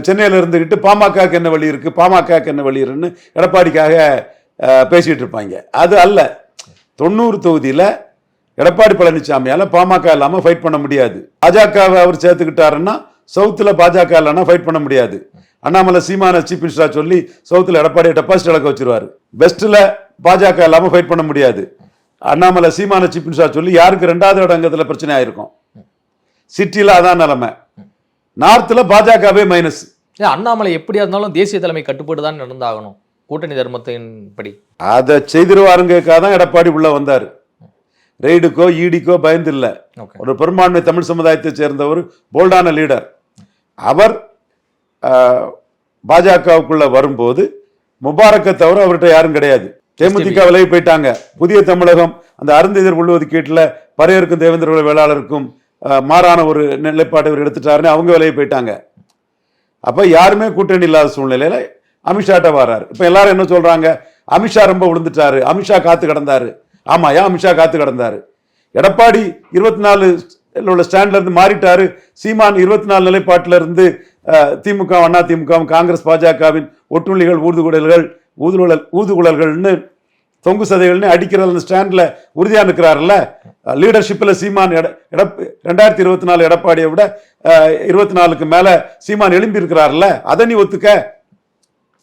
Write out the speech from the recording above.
சென்னையில் இருந்துக்கிட்டு பாமகக்கு என்ன வழி இருக்கு, பாமகக்கு என்ன வழி இருக்குன்னு எடப்பாடிக்காக பேசிட்டு இருப்பாங்க. அது அல்ல. 90 தொகுதியில் எடப்பாடி பழனிசாமியால பாமக இல்லாமல் ஃபைட் பண்ண முடியாது. பாஜகவை அவர் சேர்த்துக்கிட்டாருன்னா சவுத்தில் பாஜக இல்லைன்னா ஃபைட் பண்ண முடியாது. அண்ணாமலை சீமான சீஃப் மினிஸ்டரா சொல்லி சவுத்தில் எடப்பாடியை டெபாசிட் இழக்க வச்சிருவாரு. வெஸ்ட்ல பாஜக இல்லாமல் ஃபைட் பண்ண முடியாது. அண்ணாமலை சீமான சீஃப் மினிஸ்டரா சொல்லி யாருக்கு 2வது இடங்கிறதுல பிரச்சனை ஆயிருக்கும். சிட்டியில் அதான் நிலைமை. நார்த்தில் பாஜகவே மைனஸ். அண்ணாமலை எப்படியா இருந்தாலும் தேசிய தலைமை கட்டுப்பாடு தான் நடந்தாகணும் கூட்டணி தர்மத்தின் படி. அதை செய்திருவாருங்கிறதுக்காக தான் எடப்பாடி உள்ள வந்தார். ரெய்டுக்கோ ஈடிக்கோ பயந்து இல்லை. ஒரு பெரும்பான்மை தமிழ் சமுதாயத்தை சேர்ந்த ஒரு போல்டான லீடர். அவர் பாஜகவுக்குள்ள வரும்போது முபாரக்கை தவிர அவர்கிட்ட யாரும் கிடையாது. தேமுதிக விலகி போயிட்டாங்க. புதிய தமிழகம் அந்த அருந்ததியர் உள்ஒதுக்கீட்டில் பறையருக்கும் தேவேந்திர வேளாளருக்கும் மாறான ஒரு நிலைப்பாட்டை இவர் எடுத்துட்டாருன்னு அவங்க விலகி போயிட்டாங்க. அப்ப யாருமே கூட்டணி இல்லாத சூழ்நிலையில அமித்ஷாட்ட வர்றாரு. இப்ப எல்லாரும் என்ன சொல்றாங்க, அமித்ஷா ரொம்ப விழுந்துட்டாரு, அமித்ஷா காத்து கிடந்தாரு. ஆமா, ஏன் அமித்ஷா காத்து கிடந்தாரு? எடப்பாடி 24 உள்ள ஸ்டாண்ட்ல இருந்து மாறிட்டாரு. சீமான் 24 நிலைப்பாட்டில இருந்து திமுக, அண்ணா திமுக, காங்கிரஸ், பாஜகவின் ஒட்டுண்ணிகள், ஊதுகுழல்கள்னு தொங்கு சதைகள்னு அடிக்கிற அந்த ஸ்டாண்ட்ல உறுதியா நிற்கிறாருல்ல. லீடர்ஷிப்ல சீமான் 2024 எடப்பாடியை விட 24க்கு மேல சீமான் எழும்பி இருக்கிறாருல்ல. அதை நீ ஒத்துக்க.